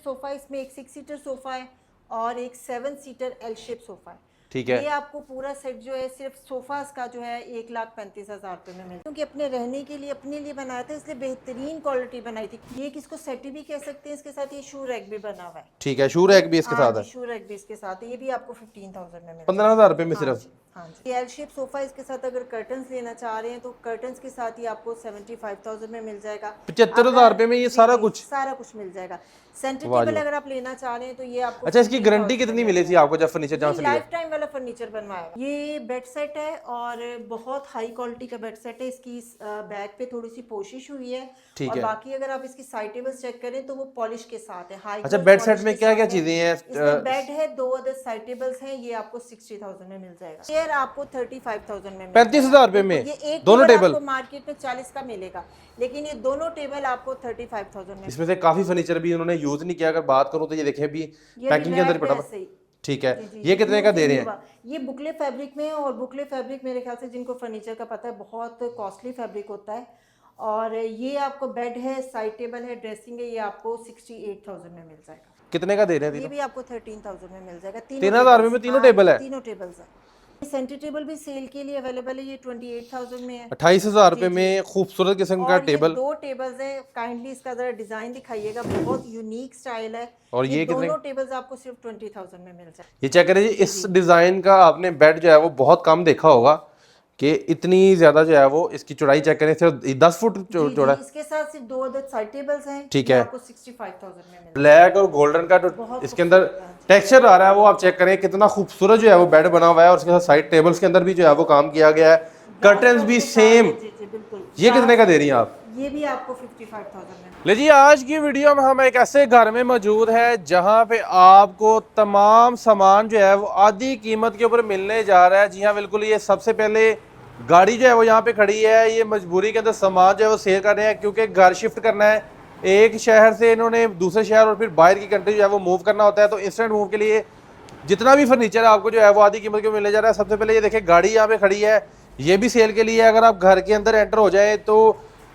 Sofa, इसमें एक 6 seater sofa है और एक 7 सीटर एल शेप सोफा है। ठीक है। ये आपको पूरा सेट जो है सिर्फ सोफास का जो है 1,35,000 रुपये में मिलता है, क्योंकि अपने रहने के लिए अपने लिए बनाया था, इसलिए बेहतरीन क्वालिटी बनाई थी। ये किसको सेटी भी कह सकते हैं, इसके साथ ये शू रैक भी बना हुआ है। ठीक है, शू रैक भी इसके हाँ साथ जी, है। शू रैक भी इसके साथ है। ये भी आपको 15,000 में मिलता है, 15,000 रुपए में हाँ सिर्फ। जी, हाँ जी। एल शेप सोफा, इसके साथ अगर कर्टन्स लेना चाह रहे हैं तो कर्टन्स के साथ ही आपको 75,000 में मिल जाएगा। 75,000 रुपए में ये सारा कुछ, सारा कुछ मिल जाएगा। सेंटर वाह जी टेबल वाह। अगर आप लेना चाह रहे हैं तो ये आपको अच्छा, इसकी गारंटी 15,000 कितनी में मिली मिल थी आपको जब फर्नीचर जहाँ से जाएगा। लिया? लाइफ टाइम वाला फर्नीचर बनवाया हुआ है। ये बेड सेट है और बहुत हाई क्वालिटी का बेड सेट है। इसकी बैक पे थोड़ी सी पोशिश हुई है ठीक और है। बाकी अगर आप इसकी साइड टेबल्स चेक करें तो वो पॉलिश के साथ है, हाई। अच्छा, बेड सेट में क्या क्या चीजें हैं? इसमें बेड है, 2 अदर साइड टेबल्स हैं, ये आपको 60,000 में मिल जाएगा। चेयर आपको 35,000 में 35,000 रुपए में ये एक दोनों टेबल आपको मार्केट में 40 का मिलेगा, लेकिन ये दोनों टेबल आपको 35,000 में। इसमें से काफी फर्नीचर भी उन्होंने यूज नहीं किया। अगर बात करूं तो ये देखें भी पैकिंग के अंदर पड़ा हुआ। ठीक है, ये कितने का दे रहे हैं? ये बुकले फैब्रिक में है और बुकले फैब्रिक मेरे ख्याल से जिनको फर्नीचर का पता है बहुत कॉस्टली फैब्रिक होता है। और ये आपको बेड है, साइड टेबल है, ड्रेसिंग है, ये आपको 68,000 में मिल जाएगा। कितने का दे रहे हैं? ये भी आपको 13,000 में मिल जाएगा। 13,000 में तीनों टेबल है? तीनों टेबल्स है। सेंटर टेबल भी सेल के लिए अवेलेबल है, ये 28,000 में है। 28,000 रुपए में खूबसूरत किस्म का टेबल। 2 टेबल्स है, काइंडली इसका जरा डिजाइन दिखाइएगा, बहुत यूनिक स्टाइल है। और ये कितने? दोनों टेबल्स आपको सिर्फ 20,000 में मिल जाए। ये चेक करिए, इस डिजाइन का आपने बेड जो है वो बहुत कम देखा होगा कि इतनी ज्यादा जो है वो इसकी चौड़ाई चेक करें, सिर्फ 10 फुट चौड़ा। इसके साथ सिर्फ 2 अदर साइड टेबल्स हैं। ठीक है, आपको 65,000 में मिल। ब्लैक और गोल्डन का जो इसके अंदर टेक्सचर आ रहा है वो आप चेक करें, कितना खूबसूरत जो है वो बेड बना हुआ है। और इसके साथ साइड टेबल्स के अंदर भी जो है वो काम किया गया है, कर्टन्स भी सेम। ये कितने का दे रही हैं आप? ये भी आपको 55,000 में। ले जी, आज की वीडियो में हम एक ऐसे घर में मौजूद है जहां पे आपको तमाम सामान जो है वो आधी कीमत के ऊपर मिलने जा रहा है। जी हाँ, बिल्कुल। ये सबसे पहले गाड़ी जो है वो यहाँ पे खड़ी है, ये मजबूरी के अंदर सामान जो है वो सेल कर रहे हैं क्योंकि घर शिफ्ट करना है एक शहर से इन्होंने दूसरे शहर और फिर बाहर की कंट्री जो है वो मूव करना होता है। तो इंस्टेंट मूव के लिए जितना भी फर्नीचर आपको जो है वो आधी कीमत के मिलने जा रहा है। सबसे पहले ये देखिए, गाड़ी यहाँ पे खड़ी है, ये भी सेल के लिए है। अगर आप घर के अंदर एंटर हो जाए तो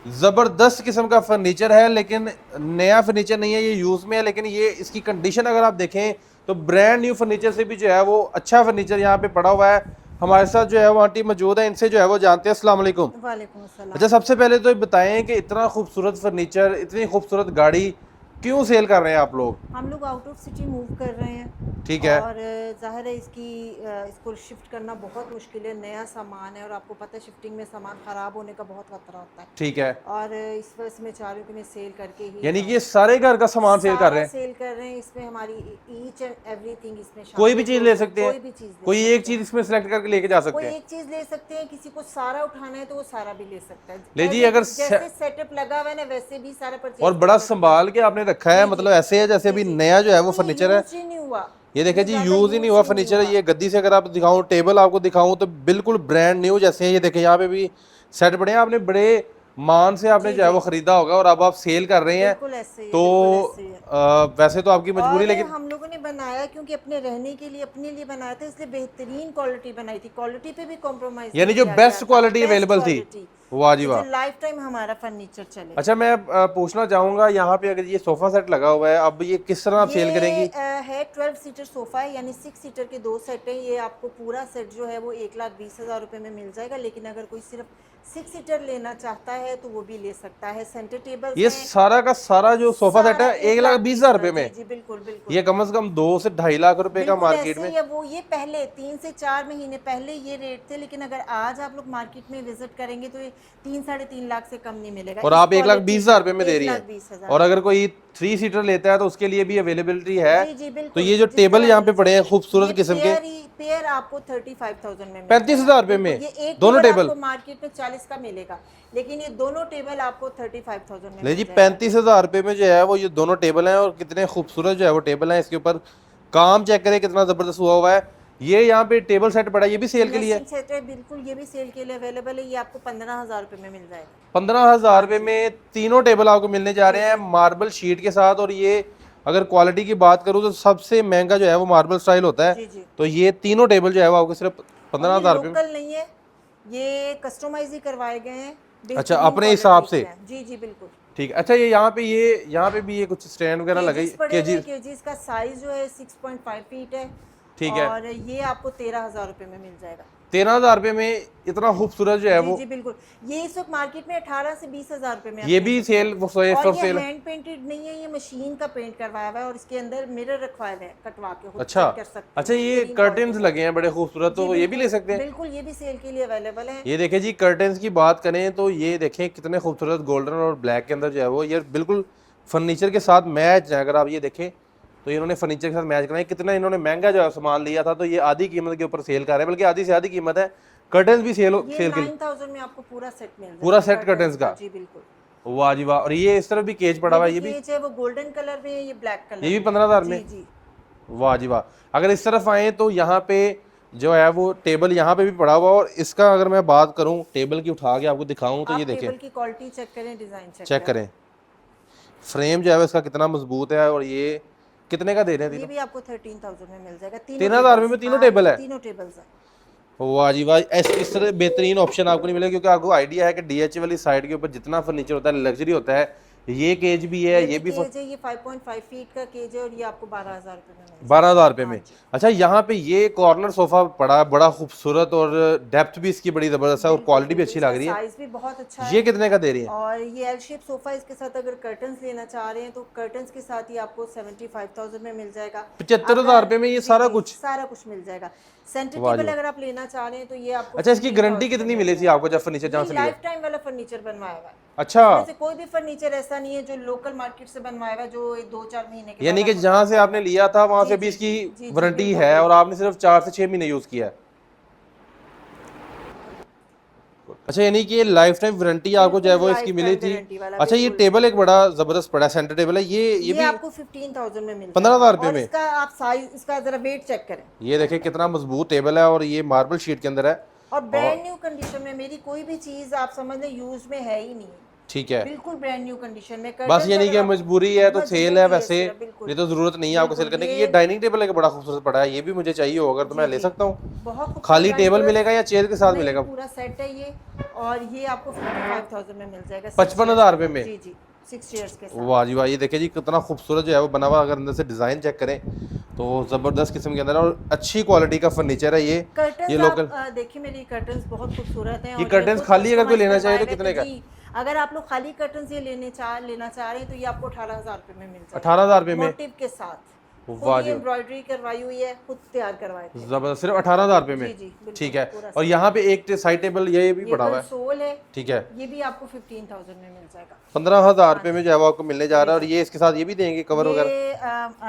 ज़बरदस्त किस्म का फर्नीचर है, लेकिन नया फर्नीचर नहीं है, ये यूज़ में है। लेकिन ये इसकी कंडीशन अगर आप देखें तो ब्रांड न्यू फर्नीचर से भी जो है वो अच्छा फर्नीचर यहाँ पे पड़ा हुआ है। हमारे साथ जो है वो आंटी मौजूद है, इनसे जो है वो जानते हैं। अस्सलाम वालेकुम। वालेकुम अस्सलाम। अच्छा, सबसे पहले तो बताएं कि इतना खूबसूरत फर्नीचर, इतनी खूबसूरत गाड़ी क्यों सेल कर रहे हैं आप लोग? हम लोग आउट ऑफ सिटी मूव कर रहे हैं। ठीक है। और ज़ाहिर है इसको शिफ्ट करना बहुत मुश्किल है, नया सामान है और आपको पता है शिफ्टिंग में सामान ख़राब होने का बहुत खतरा होता है। ठीक है। और इस वजह से मैं चाह रही हूँ कि मैं सेल करके ही, यानी कि ये सारे घर का सामान सेल कर रहे हैं? सेल कर रहे हैं। इसमें हमारी ईच एंड एवरीथिंग इसमें कोई भी चीज़ ले सकते हैं? कोई भी चीज़, कोई एक चीज़ इसमें सेलेक्ट करके लेके जा सकते कोई हैं? एक चीज़ ले सकते हैं। किसी को सारा उठाना है तो वो सारा भी ले सकता है। ले जी, अगर जैसे सेटअप लगा हुआ है ना वैसे भी सारा परचेज। और बड़ा संभाल के आपने रखा है, मतलब ऐसे है जैसे अभी नया जो है वो फर्नीचर है। नहीं हुआ, ये देखिए जी, यूज ही नहीं हुआ फर्नीचर है। ये गद्दी से अगर आप दिखाऊं, टेबल आपको दिखाऊं तो बिल्कुल ब्रांड न्यू जैसे है। ये देखिए, यहाँ पे भी सेट पड़े हैं, आपने बड़े मान से आपने जो है वो खरीदा होगा और अब आप सेल कर रहे हैं। तो वैसे तो आपकी मजबूरी, लेकिन हम लोगों ने बनाया क्योंकि अपने रहने के लिए अपने लिए बनाया था, इसलिए बेहतरीन क्वालिटी बनाई थी। क्वालिटी पे भी कॉम्प्रोमाइज, यानी जो बेस्ट क्वालिटी अवेलेबल थी। वाह जी वाह, लाइफ टाइम हमारा फर्नीचर चले। अच्छा, मैं पूछना चाहूंगा, यहाँ पे अगर ये सोफा सेट लगा हुआ है, अब ये किस तरह आप सेल करेंगी? है 12 सीटर सोफा है, यानी 6 सीटर के 2 सेट है। ये आपको पूरा सेट जो है वो 1,20,000 रुपए में मिल जाएगा, लेकिन अगर कोई सिर्फ 6 सीटर लेना चाहता है तो वो भी ले सकता है। सेंटर टेबल, ये सारा का सारा जो सोफा सेट है 1,20,000 रुपए में? जी बिल्कुल बिल्कुल। ये कम से कम 2 से 2.5 लाख रुपए का मार्केट में। वो ये पहले 3 से 4 महीने पहले ये रेट थे, लेकिन अगर आज आप लोग मार्केट में विजिट करेंगे तो ये 3-3.5 लाख से कम नहीं मिलेगा। और आप 1,20,000 रुपए में दे रही है। और अगर कोई 3 सीटर लेता है तो उसके लिए भी अवेलेबिलिटी है। तो ये जो टेबल यहाँ पे पड़े हैं खूबसूरत किस्म के, पेयर आपको 35,000 में, 35,000 रुपए में दोनों टेबल। मार्केट में 40 का मिलेगा, लेकिन ये दोनों टेबल आपको 35,000 में। ले जी, 35,000 रुपए में जो है वो ये दोनों टेबल हैं। और कितने खूबसूरत जो है वो टेबल हैं। इसके ऊपर काम चेक करें कितना जबरदस्त हुआ है। ये यहाँ पे टेबल सेट पड़ा है, ये भी सेल के लिए सेट है। बिल्कुल, ये भी सेल के लिए अवेलेबल है। ये आपको 15,000 रुपए में मिल जाएगा। 15,000 रुपए में तीनों टेबल आपको मिलने जा रहे हैं मार्बल शीट के साथ। और ये अगर क्वालिटी की बात करूँ तो सबसे महंगा जो है वो मार्बल स्टाइल होता है। तो ये तीनों टेबल जो है वो आपको सिर्फ 15,000 रुपए में नहीं है, ये कस्टमाइज ही करवाए गए हैं। अच्छा, अपने हिसाब से? जी जी बिल्कुल। ठीक है। अच्छा ये यहाँ पे भी ये कुछ स्टैंड वगैरह लगे केजी। केजीज का साइज जो है 6.5 फीट है। ठीक है। और ये आपको 13,000 रुपए में मिल जाएगा। 13,000 रुपए में इतना खूबसूरत जो है जी वो। जी बिल्कुल। ये इस वक्त मार्केट में 18 से 20,000 रुपए में आप ये ले भी सकते हैं। सेल वो और ये सेल। हैंड पेंटेड नहीं है, ये मशीन का पेंट करवाया हुआ है और इसके अंदर मिरर रखवाए हुए हैं कटवा के, खुद अच्छा check कर सकते हैं। अच्छा, ये बेहतरीन कर्टन्स quality लगे हैं बड़े खूबसूरत, जी तो ये भी ले सकते हैं। बिल्कुल, ये भी सेल के लिए अवेलेबल है। ये देखें जी, कर्टन्स की बात करें तो ये देखें कितने खूबसूरत गोल्डन और ब्लैक के अंदर जो है वो ये बिल्कुल फर्नीचर के साथ मैच है। अगर आप ये देखें तो इन्होंने फर्नीचर के साथ मैच कराया। कितना इन्होंने महंगा जो है सामान लिया था, तो ये आधी कीमत के ऊपर सेल कर रहे हैं, बल्कि आधी से आधी कीमत है। कर्टन्स भी सेल ये के 9,000 में आपको पूरा सेट मिल जाएगा, पूरा सेट कर्टन्स का। जी बिल्कुल। वाह जी वाह। और ये इस तरफ भी केज पड़ा हुआ है, ये भी केज है वो गोल्डन कलर में है, ये ब्लैक कलर ये भी में। 15,000 जी में। जी वाह जी वाह। अगर इस तरफ आए तो यहाँ पे जो है वो टेबल यहाँ पे भी पड़ा हुआ, और इसका अगर मैं बात करूँ टेबल की उठा के आपको दिखाऊं तो आप ये देखें, टेबल की क्वालिटी चेक करें, डिजाइन चेक करें फ्रेम जो है वो इसका कितना मजबूत है। और ये कितने का दे रहे हैं ये तीनों? भी आपको 13,000 में मिल जाएगा। 13,000 में तीनों टेबल है। तीनों टेबल्स है। वाह जी वाह। इस तरह बेहतरीन ऑप्शन आपको नहीं मिलेगा, क्योंकि आपको आइडिया है कि डीएच वाली साइड के ऊपर जितना फर्नीचर होता है लग्जरी होता है। ये केज भी है, ये भी केज है, ये 5.5 फीट का केज है और ये आपको 12,000 रुपए में मिल जाएगा। 12,000 रुपए में। अच्छा यहाँ पे ये कॉर्नर सोफा पड़ा है, बड़ा खूबसूरत, और डेप्थ भी इसकी बड़ी जबरदस्त है और क्वालिटी भी अच्छी लग रही है। साइज भी बहुत अच्छा है। ये कितने का दे रही है? और ये एल शेप सोफा, इसके साथ अगर कर्टन्स लेना चाह रहे हैं तो कर्टन्स के साथ ही आपको 75,000 में मिल जाएगा। 75,000 रुपए में ये सारा कुछ मिल जाएगा। सेंटर टेबल अगर आप लेना चाह रहे हैं तो ये आपको। अच्छा, इसकी गारंटी कितनी मिली थी आपको जब फर्नीचर जहाँ से लिया? लाइफ टाइम वाला फर्नीचर बनवाया हुआ है। अच्छा, इसमें से कोई भी फर्नीचर ऐसा नहीं है जो लोकल मार्केट से बनवाया हुआ है, जो 2-4 महीने के यानी कि बाद जहाँ से आपने लिया था वहां से भी इसकी वारंटी है, और आपने सिर्फ 4 से 6 महीने यूज किया है। अच्छा, यानी कि लाइफ टाइम वारंटी आपको जो है वो इसकी मिली थी। अच्छा, ये टेबल एक बड़ा जबरदस्त पड़ा सेंटर टेबल है, ये भी आपको 15,000 में मिल 15,000 रुपए में। इसका आप साइज, इसका जरा वेट चेक करें। ये देखें कितना मजबूत टेबल है, और ये मार्बल शीट के अंदर है और ब्रांड न्यू कंडीशन में। मेरी कोई भी चीज आप समझ लें यूज में है ही नहीं, ठीक है, बिल्कुल ब्रांड न्यू कंडीशन में। बस यानी कि मजबूरी है तो सेल है, वैसे नहीं तो जरूरत नहीं है आपको सेल करने की। ये डाइनिंग टेबल है बड़ा खूबसूरत पड़ा है, ये भी मुझे चाहिए होगा तो मैं ले सकता हूँ। बहुत खाली टेबल मिलेगा या चेयर के साथ मिलेगा? पूरा सेट है ये, और ये आपको 55,000 में मिल जाएगा। 55,000 रुपए में। जी जी 6 इयर्स के साथ। वाह जी वाह। ये देखिए जी कितना खूबसूरत जो है वो बना हुआ। अगर अंदर से डिजाइन चेक करें तो जबरदस्त किस्म के अंदर, और अच्छी क्वालिटी का फर्नीचर है ये। ये लोकल देखिए मेरी कर्टन्स बहुत खूबसूरत हैं। ये कर्टन्स खाली अगर कोई लेना चाहे तो कितने का? अगर आप लोग खाली कर्टन्स ये लेना चाह रहे हैं तो ये आपको 18,000 रुपए में मिल जाएगा। 18,000 रुपए में मोटिव के साथ। वाह जी, एम्ब्रॉयडरी करवाई हुई है, खुद तैयार करवाए थे। जबरदस्त, सिर्फ 18,000 रुपए में। ठीक है। और यहाँ पे एक साइड टेबल ये भी पड़ा हुआ है, कंसोल है, ठीक है, ये भी आपको 15,000 में मिल जाएगा। 15,000 रुपए में जो है वो आपको मिलने जा रहा है। और ये इसके साथ ये भी देंगे कवर वगैरह? ये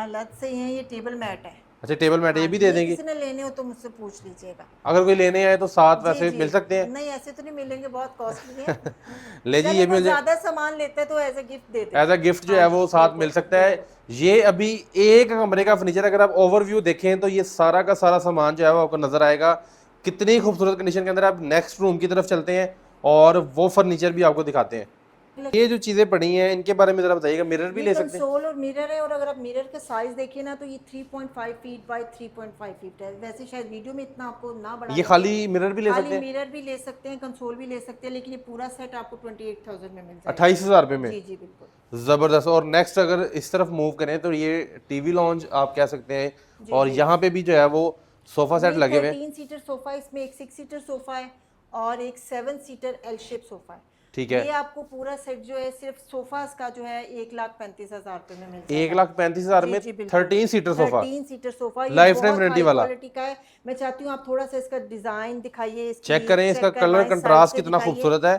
अलग से है, ये टेबल मैट है। अच्छा, टेबल मैट ये भी दे देंगे? किसी ने लेने हो तो मुझसे पूछ लीजिएगा। अगर कोई लेने आए तो साथ वैसे मिल सकते हैं? नहीं, ऐसे तो नहीं मिलेंगे, बहुत कॉस्टली है। ले जी, ये भी ज्यादा सामान लेते हैं तो एज अ गिफ्ट देते हैं। एज अ गिफ्ट जो है वो साथ मिल सकता है। ये अभी एक कमरे का फर्नीचर, अगर आप ओवरव्यू देखें तो ये सारा का सारा सामान जो है वो आपको नजर आएगा कितनी खूबसूरत कंडीशन के अंदर। आप नेक्स्ट रूम की तरफ चलते हैं और वो फर्नीचर भी आपको दिखाते हैं। ये जो चीजें पड़ी हैं इनके बारे में जरा बताइएगा। मिरर भी ले सकते हैं? कंसोल और मिरर है, और अगर आप मिरर का साइज देखिए ना तो ये 3.5 फीट बाय 3.5 फीट है। वैसे शायद वीडियो में इतना आपको ना बड़ा। ये खाली मिरर भी ले सकते हैं? मिरर भी ले सकते हैं, कंसोल भी ले सकते हैं, लेकिन ये पूरा सेट आपको 28,000 में मिल जाएगा। 28,000 रुपए में? जी जी बिल्कुल, जबरदस्त। और नेक्स्ट अगर इस तरफ मूव करें तो ये टीवी लॉन्ज आप कह सकते हैं, और यहाँ पे भी जो है वो सोफा सेट लगे हुए हैं। 3 सीटर सोफा, इसमें एक 6 सीटर सोफा है और एक 7 सीटर एल शेप सोफा है। ठीक है। ये आपको पूरा सेट जो है सिर्फ सोफास का जो है 1,35,000 रुपए में मिल जाएगा। 1,35,000 में 13 seater sofa? 13 seater sofa, life time warranty वाला क्वालिटी का है। मैं चाहती हूँ आप थोड़ा सा इसका डिजाइन दिखाइए, चेक करें, इसका कलर कंट्रास्ट कितना खूबसूरत है।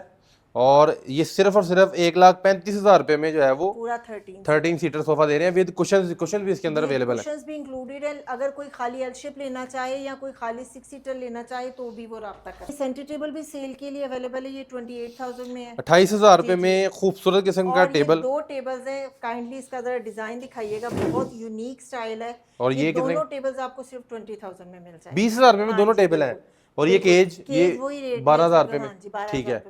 और ये सिर्फ और सिर्फ 1,35,000 रुपए में जो है वो पूरा 13 सीटर सोफा दे रहे हैं विद कुशन भी इसके अंदर अवेलेबल है। कुशन्स भी इंक्लूडेड है। अगर कोई खाली एल शेप लेना चाहे या कोई खाली 6 सीटर लेना चाहे तो भी वो राब्ता करें। सेंटर टेबल भी सेल के लिए अवेलेबल है, ये 28,000 में है। 28,000 रुपए में खूबसूरत किस्म का टेबल। 2 टेबल्स है, काइंडली इसका जरा डिजाइन दिखाइएगा, बहुत यूनिक स्टाइल है। और ये दोनों टेबल्स आपको सिर्फ 20,000 में मिल जाएंगे। 20,000 रुपए में दोनों टेबल हैं। और ये केज ये 12,000 रुपए में, ठीक है,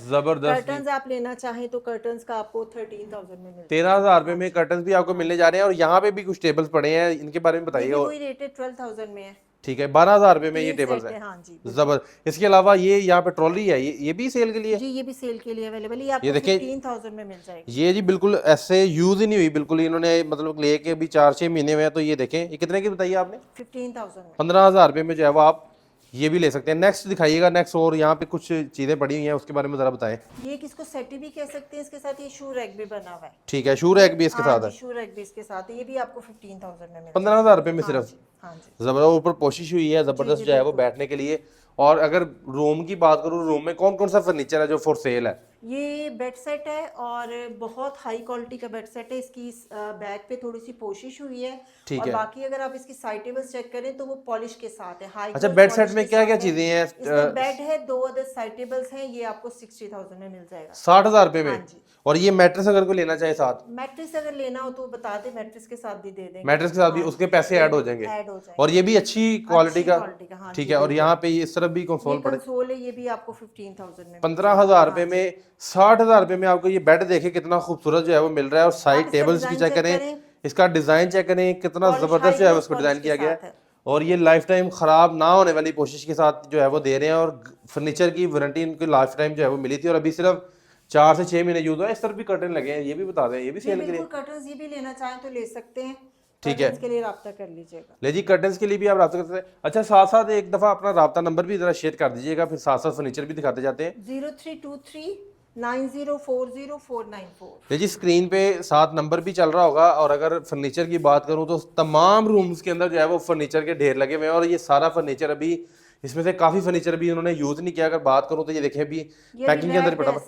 जबरदस्त। कर्टन्स आप लेना चाहें तो कर्टन्स का आपको 13,000 में मिल 13,000 रुपए में कर्टन्स भी आपको मिलने जा रहे हैं। और यहाँ पे भी कुछ टेबल्स पड़े हैं, इनके बारे में बताइए। वही रेटेड 12,000 में है। ठीक है, 12,000 रुपए में ये 3 टेबल्स सेट है। है, हाँ जी बिल्कुल। जबरदस्त। इसके अलावा ये यहाँ पे ट्रॉली है, ये भी सेल के लिए है? जी ये भी सेल के लिए अवेलेबल है, ये आपको ये देखिए 15,000 में मिल जाएगी। ये जी बिल्कुल ऐसे यूज ही नहीं हुई, बिल्कुल इन्होंने मतलब लेके अभी 4-6 महीने हुए हैं। तो ये देखें, ये कितने की बताइए आपने? 15,000 में। 15,000 रुपये में जो है वो आप ये भी ले सकते हैं। नेक्स्ट दिखाइएगा, नेक्स्ट। और यहाँ पे कुछ चीज़ें पड़ी हुई हैं, उसके बारे में ज़रा बताएं। ये किसको सेटी भी कह सकते हैं, इसके साथ ये शू रैक भी बना हुआ है। ठीक है, शू रैक भी इसके हाँ साथ है। जी, शू रैक भी इसके साथ है, ये भी आपको 15,000 में मिल 15,000 रुपये में जाएगा। सिर्फ। हाँ जी, हाँ जी। जबरदस्त ऊपर कोशिश हुई है, जबरदस्त जी, जो है वो बिल्कुल। बैठने के लिए। और अगर रूम की बात करूँ, रूम में कौन कौन सा फर्नीचर है जो फॉर सेल है? ये बेड सेट है और बहुत हाई क्वालिटी का बेड सेट है। इसकी बैक पे थोड़ी सी पोशिश हुई है। ठीक और है। बाकी अगर आप इसकी साइड टेबल्स चेक करें तो वो पॉलिश के साथ है, हाई अच्छा, बेड सेट में क्या क्या चीज़ें हैं? इसमें बेड है, 2 अदर साइड टेबल्स हैं, ये आपको 60,000 में मिल जाएगा। 60,000 रुपये में? हाँ जी। और ये मैट्रेस अगर कोई लेना चाहे साथ? मैट्रेस अगर लेना हो तो बता दे, मैट्रेस के साथ भी दे देंगे। मैट्रेस के साथ भी हाँ, उसके पैसे ऐड हो जाएंगे? ऐड हो जाएंगे। और ये भी अच्छी क्वालिटी का? हाँ ठीक जी, है। और बिल्कुल। यहाँ पे इस तरफ भी कंसोल ये पड़े। कंसोल है, ये भी आपको 15,000 में 15,000 रुपये में 60,000 रुपये में आपको ये बेड देखे कितना खूबसूरत जो है वो मिल रहा है। और साइड इसका टेबल्स की डिजाइन चेक चेक करें, करें। इसका डिजाइन चेक करें, कितना पॉलिश, जबरदस्त हाई जो है ग्लोस उसको पॉलिश डिजाइन के किया गया साथ है। है। और ये लाइफ टाइम खराब ना होने वाली कोशिश के साथ जो है वो दे रहे हैं। और फर्नीचर की वारंटी इनकी लाइफ टाइम जो है वो मिली थी, और अभी सिर्फ 4 से 6 महीने यूज हुआ है। इस तरफ भी कर्टन लगे हैं, ये भी बता दें, ये भी जी सेल के लिए? बिल्कुल, कर्टन्स ये भी लेना चाहें तो ले सकते हैं। ठीक है। कर्टन्स के लिए राब्ता कर लीजिएगा। ले जी, कर्टन्स के लिए भी आप रब्ता कर सकते हैं। अच्छा, साथ साथ एक दफ़ा अपना रब्ता नंबर भी ज़रा शेयर कर दीजिएगा, फिर साथ साथ फर्नीचर भी दिखाते जाते हैं। 032390409494। ले जी, स्क्रीन पे साथ नंबर भी चल रहा होगा। और अगर फर्नीचर की बात करूं तो तमाम रूम्स के अंदर जो है वो फर्नीचर के ढेर लगे हुए हैं। और ये सारा फर्नीचर अभी, इसमें से काफ़ी फर्नीचर भी उन्होंने यूज़ नहीं किया। अगर बात करूं तो ये देखें अभी पैकिंग के अंदर पड़ा हुआ।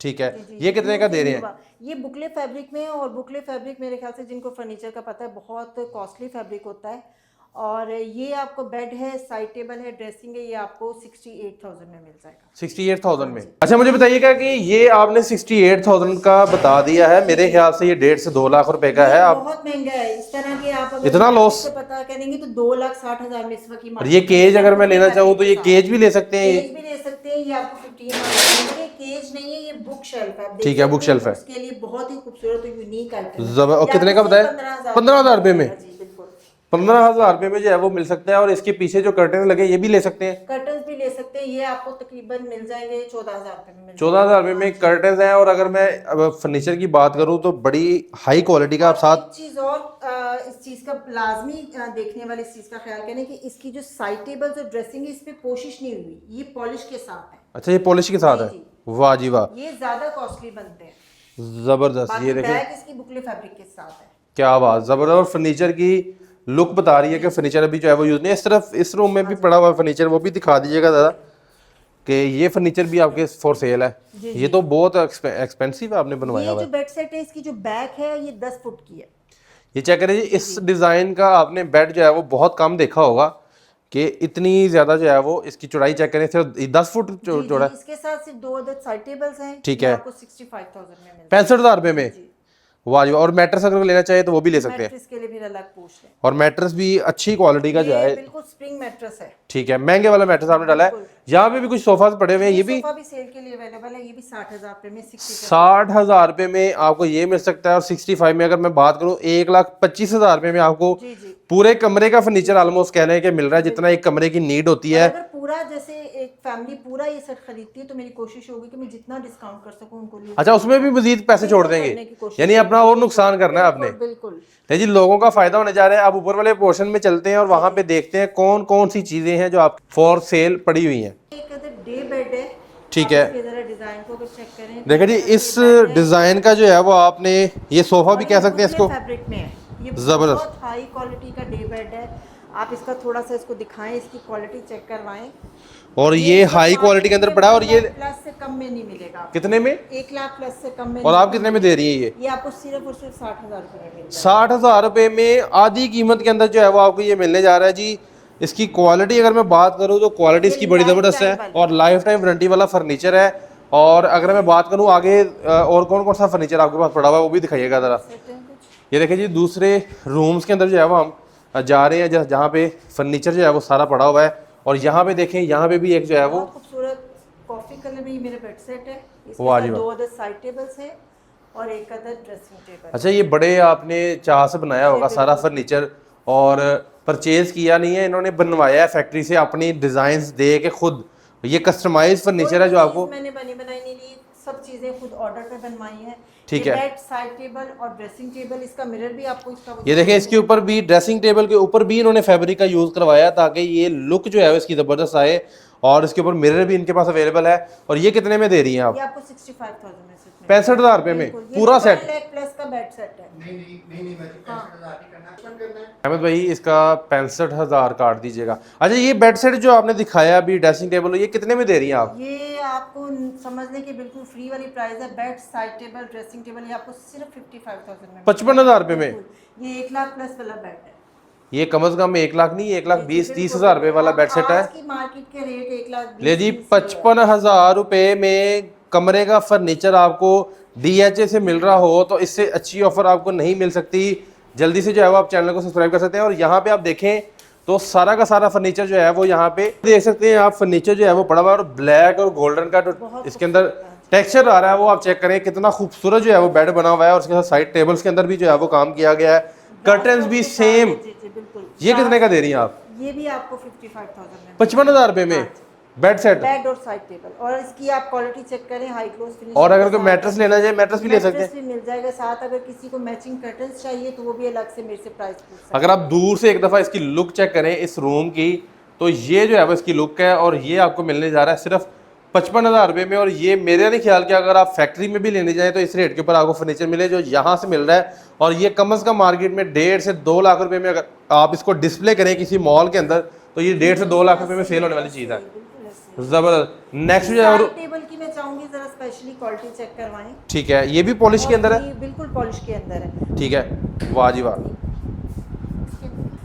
ठीक है। ये कितने का दे रहे हैं? ये बुकले फैब्रिक में है, और बुकले फैब्रिक मेरे ख्याल से जिनको फर्नीचर का पता है बहुत कॉस्टली फैब्रिक होता है। और ये आपको बेड है, साइड टेबल है, ड्रेसिंग है, ये आपको 68,000 में मिल जाएगा। 68,000 में? अच्छा, मुझे बताइएगा कि ये आपने 68,000 का बता दिया है, मेरे ख्याल से ये 1.5 से 2 लाख रुपए का है। आप बहुत महंगा है इस तरह के, आप अगर इतना लॉस से पता करेंगे तो 2,60,000 में इस वक्त की और ये केज अगर मैं लेना चाहूँ तो ये केज भी ले सकते हैं? केज भी ले सकते हैं, ये आपको 15,000 में। केज नहीं है, ये बुक शेल्फ है। ठीक है, बुक शेल्फ है। उसके लिए बहुत ही खूबसूरत और यूनिक आइटम है। और कितने का बताया? 15,000 रुपए में? जी बिल्कुल, 15,000 रुपए में जो है वो मिल सकता है। और इसके पीछे जो कर्टन लगे ये भी ले सकते हैं? कर्टन्स भी ले सकते हैं, ये आपको तकरीबन मिल जाएंगे 14,000 रुपए में। 14,000 रुपए में कर्टन है। और अगर मैं अब फर्नीचर की बात करूं तो बड़ी हाई क्वालिटी का आप साथ। एक चीज और, इस चीज का लाजमी देखने वाले इस चीज का ख्याल करें कि इसकी जो साइड टेबल्स और ड्रेसिंग है, इस पे पोशिश नहीं हुई, ये पॉलिश के साथ है। अच्छा, ये पॉलिश के साथ है? जी, वाह जी वाह, ये ज्यादा कॉस्टली बनते हैं। जबरदस्त। ये देखें, बैग इसकी बुकले फैब्रिक के साथ है। क्या बात, जबरदस्त। और फर्नीचर की लुक बता रही है कि फर्नीचर अभी जो है वो यूज नहीं। इस तरफ इस रूम में भी पड़ा हुआ फर्नीचर, वो भी दिखा दीजिएगा दादा, कि ये फर्नीचर भी आपके फॉर सेल है। ये तो बहुत एक्सपेंसिव है, आपने बनवाया हुआ ये है। जो बेड सेट है, इसकी जो बैक है ये 10 फुट की है। ये चेक करिए, इस डिजाइन का आपने बेड जो है वो बहुत कम देखा होगा कि इतनी ज्यादा जो है वो इसकी चौड़ाई चेक करें, सिर्फ 10 फुट चौड़ा है। इसके साथ सिर्फ 2 अदर साइड टेबल्स हैं। ठीक ये है। आपको 65,000 में मिलता 65,000 रुपए में? जी। वाह जी वाह। और मैट्रेस अगर लेना चाहे तो वो भी ले है। सकते हैं? मैट्रेस के लिए भी अलग पूछ लें। और मैट्रेस भी अच्छी क्वालिटी का जो ये है। बिल्कुल स्प्रिंग मैट्रेस है। ठीक है, महंगे वाला मैट्रेस आपने डाला है। यहाँ पे भी कुछ सोफा पड़े हुए हैं, ये भी सोफा भी सेल के लिए अवेलेबल है, ये भी 60,000 रुपए में 60,000 रुपए में आपको ये मिल सकता है। और 65 में अगर मैं बात करूँ 1,25,000 रुपए में आपको जी जी। पूरे कमरे का फर्नीचर ऑलमोस्ट कहने के मिल रहा है, जितना एक कमरे की नीड होती है। अगर पूरा जैसे एक फैमिली पूरा ये सेट खरीदती है तो मेरी कोशिश होगी कि मैं जितना डिस्काउंट कर सकूं उनको लिए। अच्छा, उसमें भी मजीद पैसे छोड़ देंगे, यानी अपना और नुकसान करना है आपने। बिल्कुल। नहीं जी, लोगों का फायदा होने जा रहा है। अब ऊपर वाले पोर्शन में चलते हैं और वहां पे देखते हैं कौन कौन सी चीजें हैं जो आप फॉर सेल पड़ी हुई हैं। एक डे बेड है। ठीक है, जरा डिजाइन को अगर चेक करें, देखिए जी, इस डिजाइन का जो है वो आपने ये सोफा भी कह सकते हैं इसको, फैब्रिक में है। ये जबरदस्त बहुत हाई क्वालिटी का डे बेड है। आप इसका थोड़ा सा इसको दिखाएं, इसकी क्वालिटी चेक करवाएं। और ये हाई क्वालिटी के अंदर पड़ा है। और ये प्लस से कम में नहीं मिलेगा। कितने में? 1 लाख प्लस से कम में। और आप कितने में दे रही है ये आपको सिर्फ और सिर्फ 60,000 रुपए में मिलेगा। 60,000 रुपए में आधी कीमत के अंदर जो है वो आपको ये मिलने जा रहा है जी। इसकी क्वालिटी अगर मैं बात करूँ तो क्वालिटी इसकी बड़ी ज़बरदस्त है और लाइफ टाइम वारंटी वाला फर्नीचर है। और अगर मैं बात करूँ आगे और कौन कौन सा फर्नीचर आपके पास पड़ा हुआ है वो भी दिखाइएगा ज़रा। ये देखिए जी, दूसरे रूम्स के अंदर जो है वो हम जा रहे हैं जहाँ पे फर्नीचर जो है वो सारा पड़ा हुआ है। और यहाँ पे देखें, यहाँ पे भी एक जो है वो खूबसूरत कॉफी कलर में ये मेरा बेड सेट है। वाह जी इसमें वाह। 2 अदर साइड टेबल्स है और 1 अदर ड्रेसिंग टेबल। अच्छा, ये बड़े आपने चाह से बनाया होगा सारा फर्नीचर। और परचेज किया नहीं है, इन्होंने बनवाया है फैक्ट्री से अपनी डिजाइन दे के खुद। ये कस्टमाइज फर्नीचर है जो आपको, मैंने बनी बनाई नहीं ली, सब चीजें खुद ऑर्डर पे बनवाई है। ठीक ये है। बेड, साइड टेबल और ड्रेसिंग टेबल, इसका मिरर भी आपको इसका ये देखें, इसके ऊपर भी ड्रेसिंग टेबल के ऊपर भी इन्होंने फैब्रिक का यूज करवाया ताकि ये लुक जो है वो इसकी जबरदस्त आए। और इसके ऊपर मिरर भी इनके पास अवेलेबल है। और ये कितने में दे रही हैं आप? ये आपको 65,000 में से 65,000 रुपए में बिल्कुल, ये पूरा 1 सेट। लाख प्लस का बेड सेट है। नहीं मैं 65,000 ही करना है। अहमद भाई इसका 65,000 काट दीजिएगा। अच्छा, ये बेड सेट जो आपने दिखाया अभी ड्रेसिंग टेबल, ये कितने में दे रही हैं आप? ये आपको समझ लें कि बिल्कुल फ्री वाली प्राइस है। Bed, side table, dressing table, ये आपको सिर्फ 55,000 में 55,000 रुपए में। बिल्कुल। ये 1 लाख प्लस वाला बेड है। ये कम से कम 1 लाख नहीं, 1,20,30,000 रुपए वाला बेड सेट है। आज की मार्केट के रेट 1 लाख ले जी, 55,000 रुपए में कमरे का फर्नीचर आपको DHA से मिल रहा हो तो इससे अच्छी ऑफर आपको नहीं मिल सकती। जल्दी से जो है वो आप चैनल को सब्सक्राइब कर सकते हैं। और यहाँ पे आप देखें तो सारा का सारा फर्नीचर जो है वो यहाँ पे देख सकते हैं आप। फर्नीचर जो है वो पड़ा हुआ है और ब्लैक और गोल्डन का जो इसके अंदर टेक्सचर आ रहा है वो आप चेक करें, कितना खूबसूरत जो है वो बेड बना हुआ है। और उसके साथ साइड टेबल्स के अंदर भी जो है वो काम किया गया है। कर्टन्स भी सेम। ये कितने का दे रही हैं आप? ये भी आपको 55,000 में 55,000 रुपए में बेड सेट। बेड और साइड टेबल। और इसकी आप क्वालिटी चेक करें, हाई क्लोज फिनिश। और अगर कोई मैट्रेस लेना चाहे मैट्रेस भी ले सकते हैं। भी मिल जाएगा साथ। अगर किसी को मैचिंग कर्टन्स चाहिए तो वो भी अलग से मेरे से प्राइस पूछ सकते हैं। अगर आप दूर से एक दफ़ा इसकी लुक चेक करें इस रूम की, तो ये जो है वो इसकी लुक है। और ये आपको मिलने जा रहा है सिर्फ 55,000 रुपए में। और ये मेरे नहीं ख्याल कि अगर आप फैक्ट्री में भी लेने जाएं तो इस रेट के ऊपर आपको फर्नीचर मिले जो यहाँ से मिल रहा है। और ये कम से कम मार्केट में 1.5 से 2 लाख रुपए में अगर आप इसको डिस्प्ले करें किसी मॉल के अंदर तो ये 1.5 से 2 लाख रुपए में सेल होने वाली चीज़ है। जबरदस्त। नेक्स्ट जो है साइड टेबल की मैं चाहूंगी जरा स्पेशली क्वालिटी चेक करवाएं। ठीक है, ये भी पॉलिश के अंदर है। ये बिल्कुल पॉलिश के अंदर है। ठीक है, वाह जी वाह।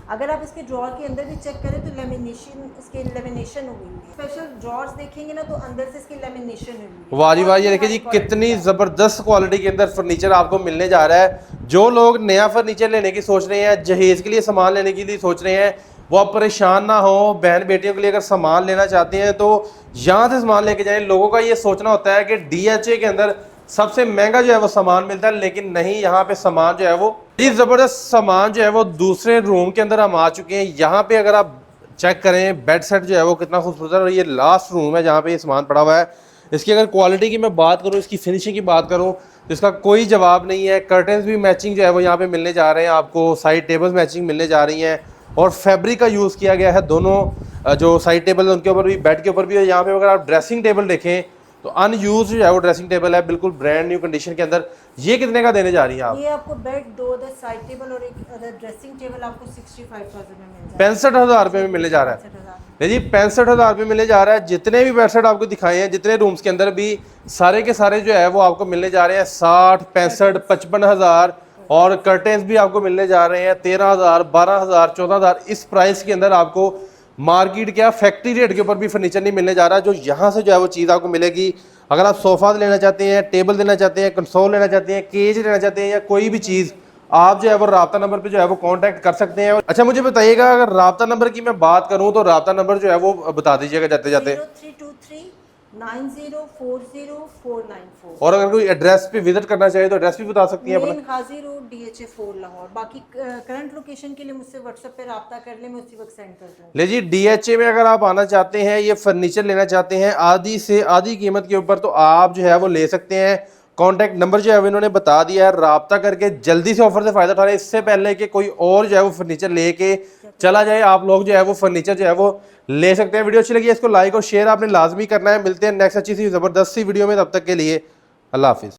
अगर आप इसके ड्रॉर के अंदर भी चेक करें तो लेमिनेशन, इसके लेमिनेशन हुई है। स्पेशल ड्रॉर्स देखेंगे ना तो अंदर से इसकी लेमिनेशन हुई है। वाह जी वाह। ये देखिए जी, कितनी ज़बरदस्त क्वालिटी के अंदर फर्नीचर आपको मिलने जा रहा है। जो लोग नया फर्नीचर लेने की सोच रहे हैं, जहेज के लिए सामान लेने के लिए सोच रहे हैं, वो आप परेशान ना हो। बहन बेटियों के लिए अगर सामान लेना चाहते हैं तो यहाँ से सामान लेके जाएं। लोगों का ये सोचना होता है कि DHA के अंदर सबसे महंगा जो है वो सामान मिलता है, लेकिन नहीं, यहाँ पे सामान जो है वो इस जबरदस्त सामान जो है वो दूसरे रूम के अंदर हम आ चुके हैं। यहाँ पे अगर आप चेक करें बेड सेट जो है वो कितना खूबसूरत है। और ये लास्ट रूम है जहाँ पे ये सामान पड़ा हुआ है। इसकी अगर क्वालिटी की मैं बात करूँ, इसकी फिनिशिंग की बात करूँ तो इसका कोई जवाब नहीं है। कर्टन्स भी मैचिंग जो है वो यहाँ पे मिलने जा रहे हैं आपको। साइड टेबल्स मैचिंग मिलने जा रही हैं। और फैब्रिक का यूज़ किया गया है दोनों जो साइड टेबल है उनके ऊपर भी, बेड के ऊपर भी। यहाँ पे अगर आप ड्रेसिंग टेबल देखें तो अनयूज जो है वो ड्रेसिंग टेबल है, बिल्कुल ब्रांड न्यू कंडीशन के अंदर। ये कितने का देने जा रही हैं आप? ये आपको बेड, 2 अदर साइड टेबल और एक अदर ड्रेसिंग टेबल आपको 65,000 में मिल जाएगा। 65,000 रुपए में मिलने जा रहा है। 65,000 नहीं जी, 65,000 रुपये मिलने जा रहा है। जितने भी बेड सेट आपको दिखाए हैं, जितने रूम्स के अंदर भी, सारे के सारे जो है वो आपको मिलने जा रहे हैं 60, 65, 55,000। और कर्टेन्स भी आपको मिलने जा रहे हैं 13,000, 12,000, 14,000। इस प्राइस के अंदर आपको मार्केट क्या फैक्ट्री रेट के ऊपर भी फर्नीचर नहीं मिलने जा रहा। जो यहाँ से जो है वो चीज़ आपको मिलेगी। अगर आप सोफ़ा लेना चाहते हैं, टेबल लेना चाहते हैं, कंसोल लेना चाहते हैं, केज लेना चाहते हैं या कोई भी चीज़, आप जो है वो राब्ता नंबर पे जो है वो कांटेक्ट कर सकते हैं। अच्छा, मुझे बताइएगा अगर राब्ता नंबर की मैं बात करूं तो राब्ता नंबर जो है वो बता दीजिएगा जाते जाते। 0323 9040 494। और अगर कोई एड्रेस पे विजिट करना चाहे तो एड्रेस भी बता सकती हैं अपना। मेन हाजी रोड DHA 4 लाहौर। बाकी करंट लोकेशन के लिए मुझसे व्हाट्सएप पे रब्ता कर ले, मैं उसी वक्त सेंड कर दूँगी। ले जी, DHA में अगर आप आना चाहते हैं, ये फर्नीचर लेना चाहते हैं आधी से आधी कीमत के ऊपर, तो आप जो है वो ले सकते हैं। कॉन्टैक्ट नंबर जो है वो इन्होंने बता दिया है। राब्ता करके जल्दी से ऑफर से फायदा उठा रहे, इससे पहले कि कोई और जो है वो फर्नीचर लेके चला जाए। आप लोग जो है वो फर्नीचर जो है वो ले सकते हैं। वीडियो अच्छी लगी है इसको लाइक और शेयर आपने लाजमी करना है। मिलते हैं नेक्स्ट अच्छी सी जबरदस्त सी वीडियो में, तब तक के लिए अल्लाह हाफिज़।